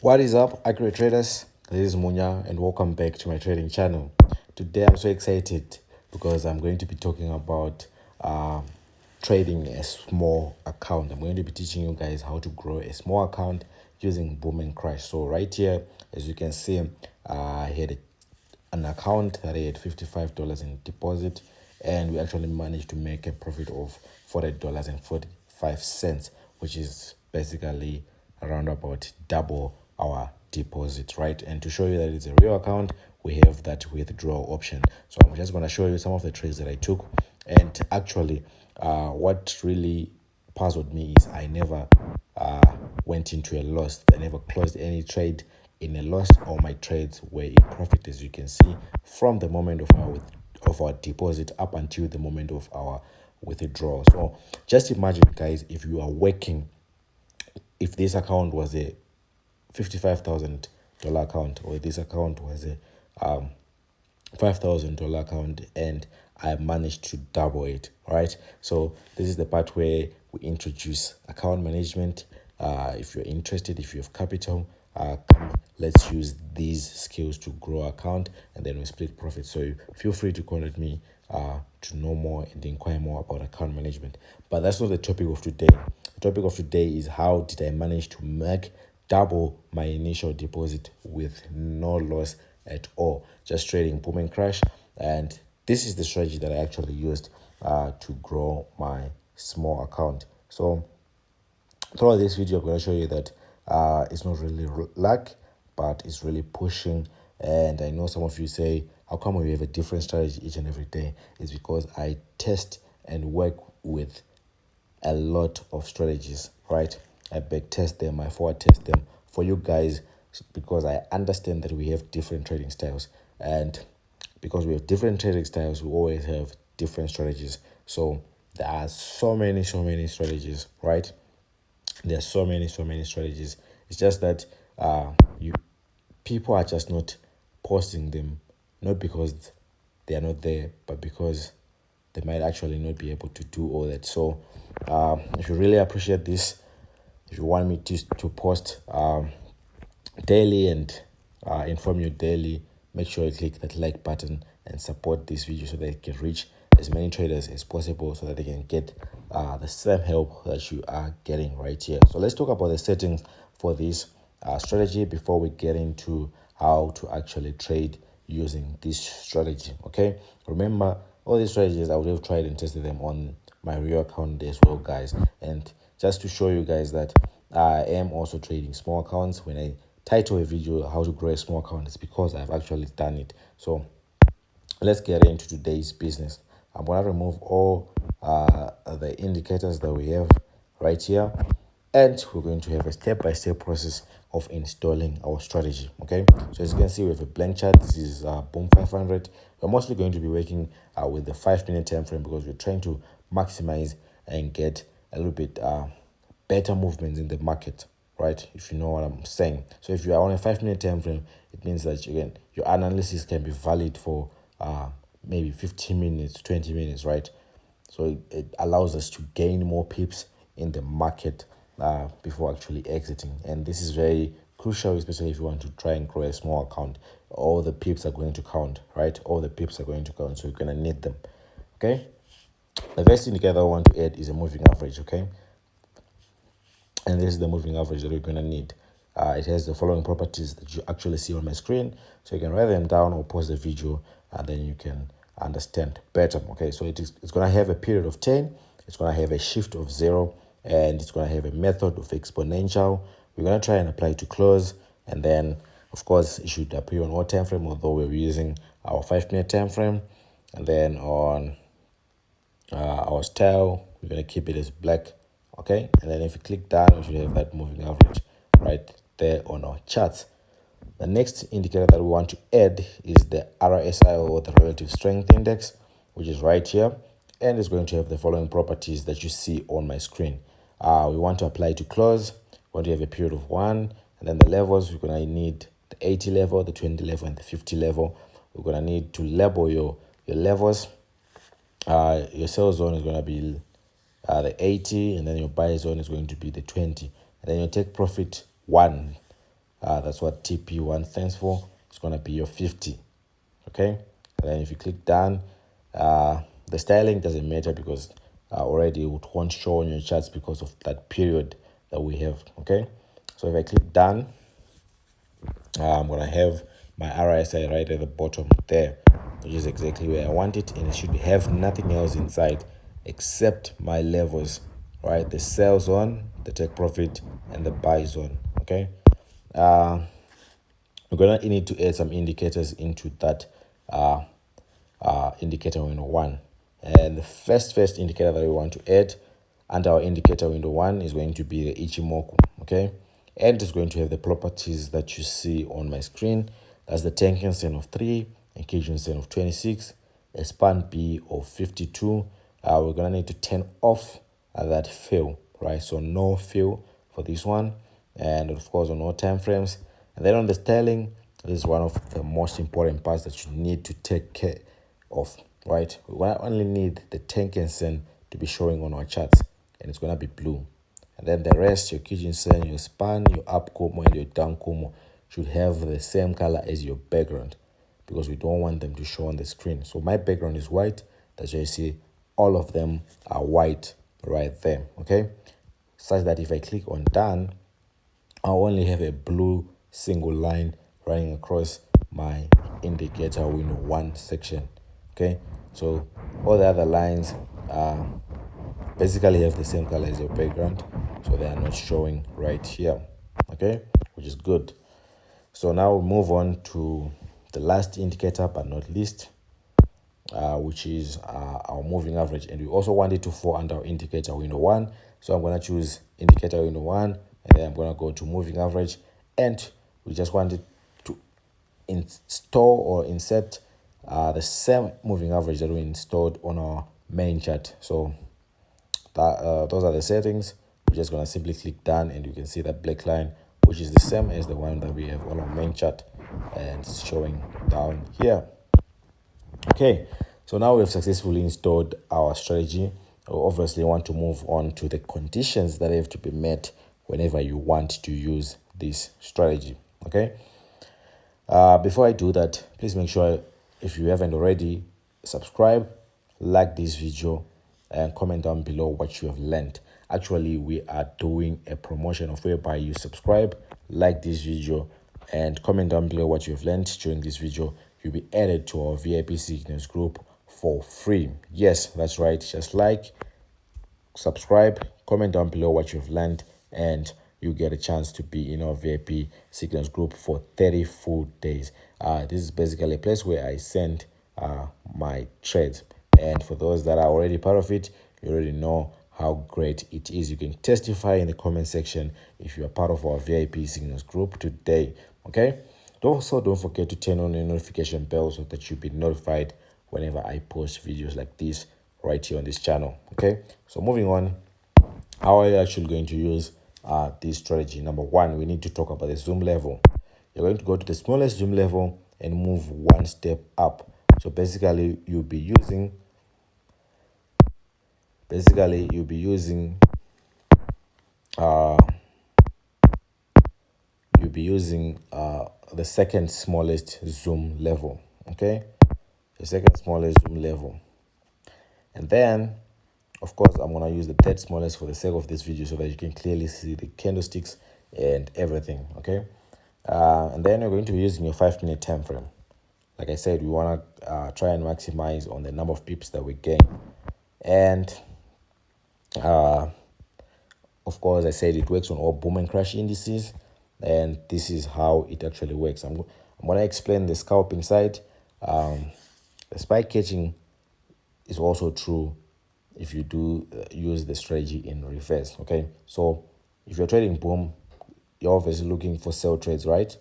What is up, accurate traders? This is Munya, and welcome back to my trading channel. Today, I'm so excited because I'm going to be talking about trading a small account. I'm going to be teaching you guys how to grow a small account using Boom and Crash. So, right here, as you can see, I had an account that I had $55 in deposit, and we actually managed to make a profit of $40.45, which is basically around about double our deposit, right? And to show you that it's a real account, we have that withdrawal option. So I'm just going to show you some of the trades that I took. And actually, what really puzzled me is I never went into a loss. I never closed any trade in a loss. All my trades were in profit, as you can see, from the moment of our deposit up until the moment of our withdrawal. So just imagine, guys, if you are working, if this account was a $55,000 account, or this account was a $5,000 account, and I managed to double it, right? So this is the part where we introduce account management. If you're interested, if you have capital, let's use these skills to grow account, and then we split profit. So feel free to contact me to know more and inquire more about account management. But that's not the topic of today. The topic of today is how did I manage to make double my initial deposit with no loss at all, just trading Boom and Crash. And this is the strategy that I actually used to grow my small account. So throughout this video, I'm going to show you that it's not really luck, but it's really pushing. And I know some of you say, how come we have a different strategy each and every day? It's because I test and work with a lot of strategies, right? I back test them, I forward test them for you guys, because I understand that we have different trading styles, and because we have different trading styles, we always have different strategies. So there are so many strategies, right? There are so many strategies. It's just that you people are just not posting them, not because they are not there, but because they might actually not be able to do all that. So if you really appreciate this, if you want me to post daily and inform you daily, make sure you click that like button and support this video so that it can reach as many traders as possible, so that they can get the same help that you are getting right here. So let's talk about the settings for this strategy before we get into how to actually trade using this strategy. Okay, remember, all these strategies I would have tried and tested them on my real account as well, guys. And just to show you guys that I am also trading small accounts, when I title a video how to grow a small account, it's because I've actually done it. So let's get into today's business. I'm going to remove all the indicators that we have right here, and we're going to have a step-by-step process of installing our strategy. Okay, so as you can see, we have a blank chart. This is Boom 500. We're mostly going to be working with the 5-minute time frame, because we're trying to maximize and get a little bit better movements in the market, right? If you know what I'm saying. So if you are on a 5-minute time frame, it means that your analysis can be valid for maybe 15 minutes, 20 minutes, right? So it allows us to gain more pips in the market before actually exiting. And this is very crucial, especially if you want to try and grow a small account. All the pips are going to count, right? All the pips are going to count, so you're going to need them. Okay, the first indicator I want to add is a moving average. Okay, and this is the moving average that we're going to need. It has the following properties that you actually see on my screen, so you can write them down or pause the video, and then you can understand better. Okay, so it's going to have a period of 10, it's going to have a shift of 0, and it's going to have a method of exponential. We're going to try and apply to close, and then of course it should appear on all time frame, although we're using our 5-minute time frame. And then on our style, we're going to keep it as black. Okay, and then if you click down, we should have that moving average right there on our charts. The next indicator that we want to add is the RSI, or the relative strength index, which is right here, and it's going to have the following properties that you see on my screen. We want to apply to close. We want to have a period of 1, and then the levels, we're going to need the 80 level, the 20 level, and the 50 level. We're going to need to label your levels. Your sell zone is going to be the 80, and then your buy zone is going to be the 20, and then your take profit 1 That's what TP1 stands for. It's going to be your 50. Okay, and then if you click done, the styling doesn't matter because already it won't show on your charts because of that period that we have. Okay, so if I click done, I'm gonna have my RSI right at the bottom there, which is exactly where I want it, and it should have nothing else inside except my levels, right? The sell zone, the take profit, and the buy zone. Okay, we're gonna need to add some indicators into that indicator window one. And the first indicator that we want to add under our indicator window one is going to be the Ichimoku. Okay, and it's going to have the properties that you see on my screen. That's the Tenkan Sen of 3, and Kijun Sen of 26, a span B of 52. We're gonna need to turn off that fill, right? So no fill for this one, and of course on all time frames. And then on the styling, this is one of the most important parts that you need to take care of, right? We only need the Tenkan Sen to be showing on our charts, and it's gonna be blue. And then the rest, your Kijun Sen, your span, your up Kumo, and your down Kumo should have the same color as your background, because we don't want them to show on the screen. So my background is white. That's why you see all of them are white right there. Okay, such that if I click on done, I'll only have a blue single line running across my indicator window one section. Okay, so all the other lines basically have the same color as your background, so they are not showing right here. Okay, which is good. So now we move on to the last indicator but not least, which is our moving average, and we also want it to fall under our indicator window one. So I'm going to choose indicator window one, and then I'm going to go to moving average, and we just want it to install or insert the same moving average that we installed on our main chart. So that, those are the settings. We're just going to simply click done, and you can see that black line, which is the same as the one that we have on our main chart, and it's showing down here. Okay, so now we've successfully installed our strategy. We obviously want to move on to the conditions that have to be met whenever you want to use this strategy. Okay, before I do that, please make sure, if you haven't already, subscribe, like this video, and comment down below what you have learned. Actually, we are doing a promotion of whereby you subscribe, like this video, and comment down below what you have learned during this video. You'll be added to our VIP signals group for free. Yes, that's right. Just like, subscribe, comment down below what you've learned, and you get a chance to be in our VIP signals group for 30 full days. This is basically a place where I send my trades, and for those that are already part of it, you already know how great it is. You can testify in the comment section if you are part of our VIP signals group today. Okay, also don't forget to turn on your notification bell so that you'll be notified whenever I post videos like this right here on this channel. Okay, so moving on, how are you actually going to use this strategy? Number one, we need to talk about the zoom level. You're going to go to the smallest zoom level and move one step up. So basically you'll be using the second smallest zoom level. Okay, the second smallest zoom level. And then, of course, I'm going to use the third smallest for the sake of this video so that you can clearly see the candlesticks and everything. Okay, and then you're going to be using your 5-minute time frame. Like I said, we want to try and maximize on the number of pips that we gain. And of course, I said it works on all boom and crash indices, and this is how it actually works. I'm going to explain the scalping side. The spike catching is also true if you do use the strategy in reverse. Okay, so if you're trading boom, you're obviously looking for sell trades, right?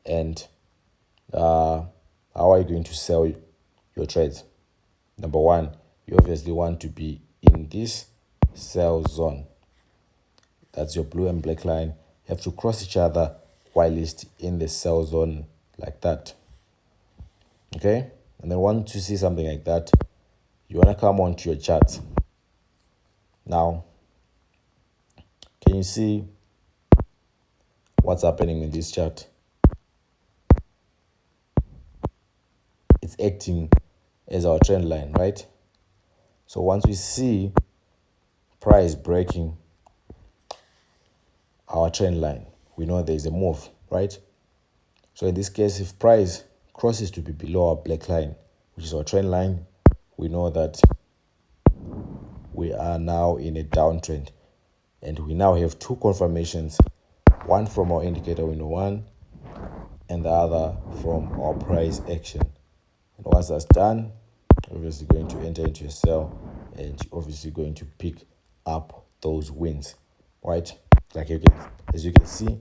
And how are you going to sell your trades? Number one, you obviously want to be in this sell zone. That's your blue and black line. You have to cross each other while it's in the sell zone like that. Okay, and then once you see something like that, you want to come onto your chart. Now, can you see what's happening in this chart? It's acting as our trend line, right? So once we see price breaking our trend line, we know there's a move, right? So in this case, if price crosses to be below our black line, which is our trend line, we know that we are now in a downtrend. And we now have two confirmations, one from our indicator window 1 and the other from our price action. And once that's done, obviously going to enter into a sell and obviously going to pick up those wins, right? As you can see,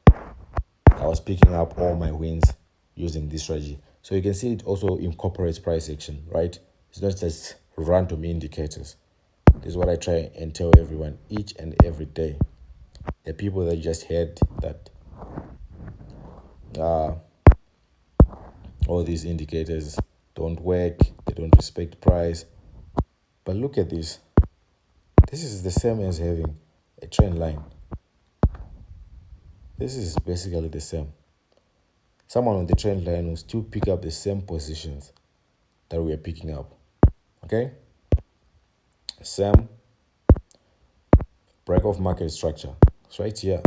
I was picking up all my wins using this strategy. So you can see it also incorporates price action, right? It's not just random indicators. This is what I try and tell everyone each and every day. The people that just heard that all these indicators don't work, they don't respect price. But look at this. This is the same as having a trend line. This is basically the same. Someone on the trend line will still pick up the same positions that we are picking up. Okay? Same break of market structure. It's right here.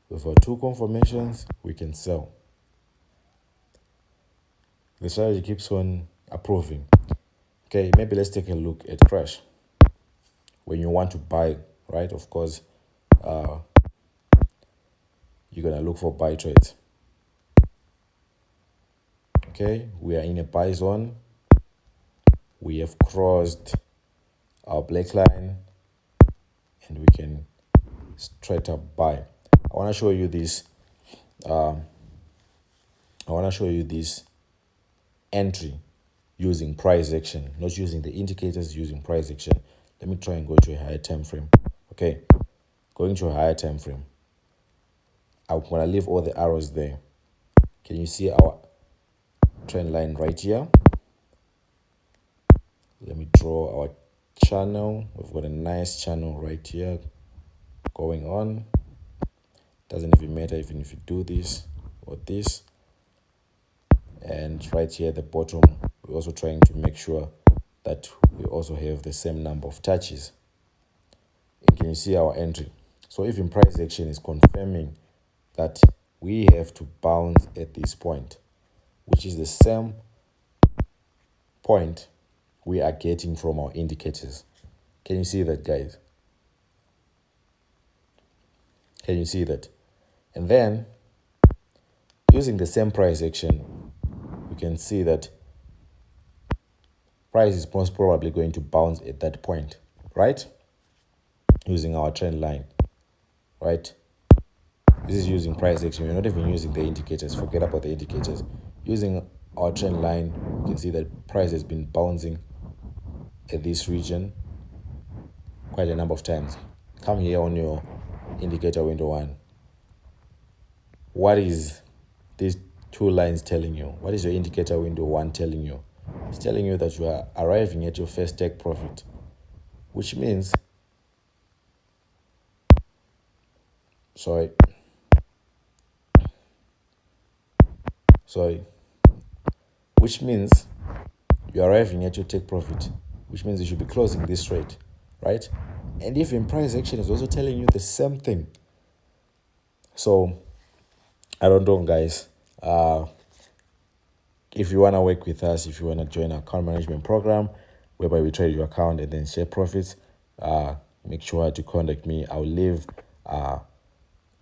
With our two confirmations, we can sell. The strategy keeps on approving. Okay, maybe let's take a look at crash. When you want to buy, right? Of course, you're gonna look for buy trades. Okay, we are in a buy zone. We have crossed our black line and we can straight up buy. I want to show you this. Entry using price action, not using the indicators, using price action. Let me try and go to a higher time frame. Okay, going to a higher time frame. I'm gonna leave all the arrows there. Can you see our trend line right here? Let me draw our channel. We've got a nice channel right here going on. Doesn't even matter even if you do this or this. And right here at the bottom, we're also trying to make sure that we also have the same number of touches. And can you see our entry? So if in price action is confirming that we have to bounce at this point, which is the same point we are getting from our indicators. Can you see that, guys? Can you see that? And then, using the same price action, we can see that price is most probably going to bounce at that point, right? Using our trend line, right? This is using price action. We're not even using the indicators. Forget about the indicators. Using our trend line, you can see that price has been bouncing at this region quite a number of times. Come here on your indicator window 1. What is these two lines telling you? What is your indicator window 1 telling you? It's telling you that you are arriving at your first take profit, which means, which means you're arriving at your take profit, which means you should be closing this trade, right? And if in price action is also telling you the same thing. So I don't know, guys. If you want to work with us, if you want to join our account management program, whereby we trade your account and then share profits, make sure to contact me. I'll leave our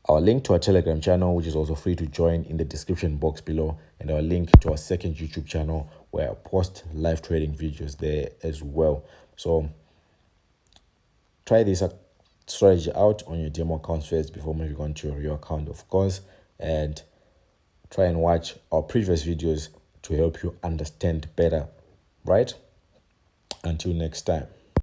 link to our Telegram channel, which is also free to join, in the description box below, and our link to our second YouTube channel where I post live trading videos there as well. So try this strategy out on your demo accounts first before moving on to your real account, of course, and try and watch our previous videos to help you understand better, right? Until next time.